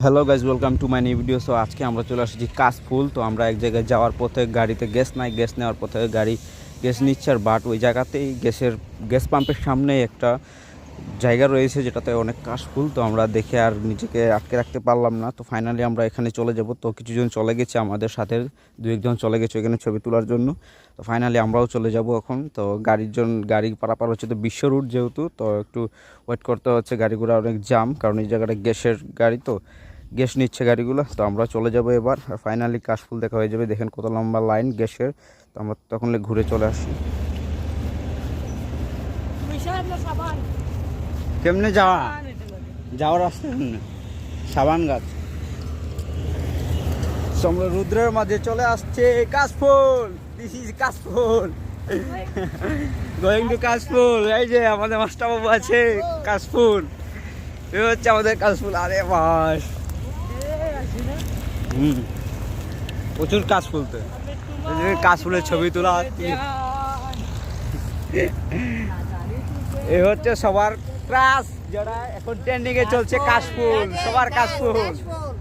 Hello guys, welcome to my new video. So আজকে আমরা চলে আসছি কাশফুল। তো আমরা এক জায়গায় যাওয়ার পথে গাড়িতে গ্যাস নাই, গ্যাস নেওয়ার পথে গাড়ি গ্যাস নিচ্ছে, আর বাট ওই জায়গাতেই গ্যাস পাম্পের সামনে একটা জায়গা রয়েছে যেটাতে অনেক কাশফুল। তো আমরা দেখে আর নিজেকে আটকে রাখতে পারলাম না। তো ফাইনালি আমরা এখানে চলে যাব। তো কিছুজন চলে গেছে আমাদের সাথে, দু একজন চলে গেছে এখানে ছবি তোলার জন্য। তো ফাইনালি আমরাও চলে যাব এখন। তো গাড়ি পারাপার হচ্ছে, তো বিশ্ব রুট যেহেতু, তো একটু ওয়েট করতে হচ্ছে, গাড়িগুলো অনেক জাম, কারণ এই জায়গাটা গ্যাসের গাড়ি, তো গ্যাস নিচ্ছে গাড়িগুলো। তো আমরা চলে যাব এবার, আর ফাইনালি কাশফুল দেখা হয়ে যাবে। দেখেন কত লম্বা লাইন গ্যাসের। তো আমরা তখন ঘুরে চলে আসি। কেমনে যাওয়ার রাস্তা কেমনে? সাবান গাছ। আমরা রুদ্রের মাঝে চলে আসছে কাশফুল। দিস ইজ কাশফুল, গোয়িং টু কাশফুল। এই যে আমাদের মাস্টার বাবু আছে, কাশফুল। এই হচ্ছে আমাদের কাশফুল। আরে বাস, প্রচুর কাশফুল। তো কাশফুলের ছবি তোলা। এই হচ্ছে সবার ক্রাশ, যারা এখন ট্রেন্ডিং এ চলছে, কাশফুল। সবার কাশফুল,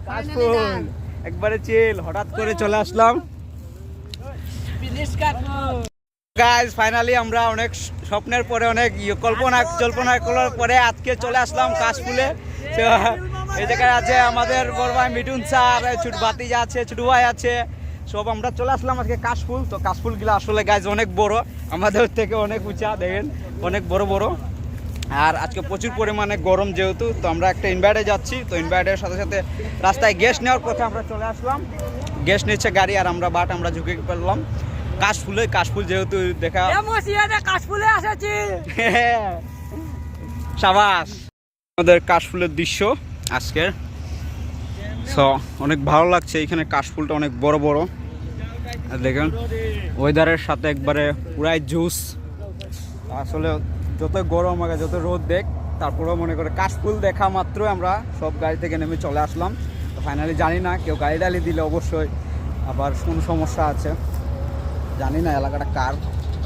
কাশফুল একবারে চিল। হঠাৎ করে চলে আসলাম গাইস। ফাইনালি আমরা অনেক স্বপ্নের পরে, অনেক কল্পনা করার পরে আজকে চলে আসলাম কাশফুলে। এই জায়গায় আছে আমাদের বড় ভাই মিঠুন স্যার, ছোট ভাতিজা আছে, ছোট ভাই আছে, সব আমরা চলে আসলাম আজকে কাশফুল। তো কাশফুলগুলো আসলে গাইজ অনেক বড়, আমাদের থেকে অনেক উঁচা, দেখেন অনেক বড় বড়। আর আজকে প্রচুর পরিমাণে গরম যেহেতু, তো আমরা একটা ইনভার্টারে যাচ্ছি। তো ইনভার্টারের সাথে সাথে রাস্তায় গ্যাস নেওয়ার পথে আমরা চলে আসলাম। গ্যাস নিচ্ছে গাড়ি, আর আমরা ঝুঁকে পড়লাম কাশফুল যেহেতু দেখা কাশফুলে আসেছি। সাবাস, আমাদের কাশফুলের দৃশ্য আজকের। সো অনেক ভালো লাগছে, এখানে কাশফুলটা অনেক বড় বড়। আর দেখেন ওয়েদারের সাথে একবারে পুরাই জুস। আসলে যত গরম আগে, যত রোদ দেখ, তারপরেও মনে করে কাশফুল দেখা মাত্র আমরা সব গাড়ি থেকে নেমে চলে আসলাম। তো ফাইনালি জানি না, কেউ গাড়ি ডালি দিলে অবশ্যই আবার কোন সমস্যা আছে জানি না, এলাকাটা কার।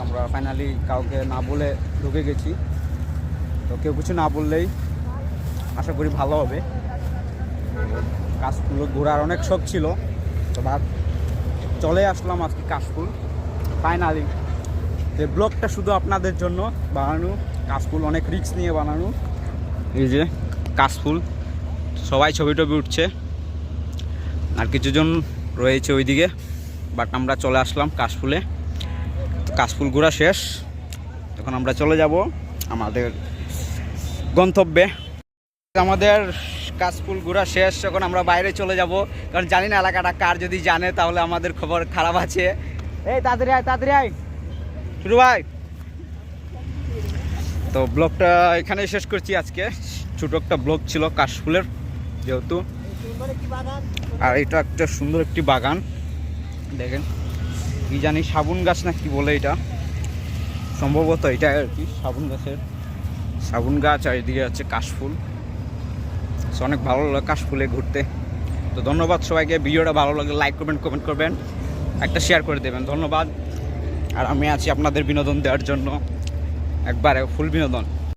আমরা ফাইনালি কাউকে না বলে ঢুকে গেছি। তো কেউ কিছু না বললেই আশা করি ভালো হবে। কাশফুল ঘোরার অনেক শখ ছিল, তো চলে আসলাম আজকে কাশফুল ফাইনালি। এই ব্লগটা শুধু আপনাদের জন্য বানানো, কাশফুল অনেক রিস্ক নিয়ে বানানো। এই যে কাশফুল, সবাই ছবি টবি উঠছে, আর কিছুজন রয়েছে ওইদিকে, বাট আমরা চলে আসলাম কাশফুলে। তো কাশফুল ঘোরা শেষ, এখন আমরা চলে যাব আমাদের গন্তব্যে। আমাদের কাশফুল ঘোরা শেষ, এখন আমরা বাইরে চলে যাব, কারণ জানি না এলাকাটা কার, যদি জানে তাহলে আমাদের খবর খারাপ আছে। এই তাড়াতাড়ি আয় শুরু ভাই। তো ব্লগটা এখানে শেষ করছি আজকে। ছোট একটা ব্লগ ছিল কাশফুলের যেহেতু। আর এটা একটা সুন্দর একটি বাগান, দেখেন কি জানি সাবুন গাছ না কি বলে এটা, সম্ভবত এটা আর কি সাবুন গাছ। আর এদিকে আছে কাশফুল। অনেক ভালো লাগে কাশফুলে ঘুরতে। তো ধন্যবাদ সবাইকে। ভিডিওটা ভালো লাগলে লাইক করবেন, কমেন্ট করবেন, একটা শেয়ার করে দেবেন। ধন্যবাদ। আর আমি আছি আপনাদের বিনোদন দেওয়ার জন্য, একবারে ফুল বিনোদন।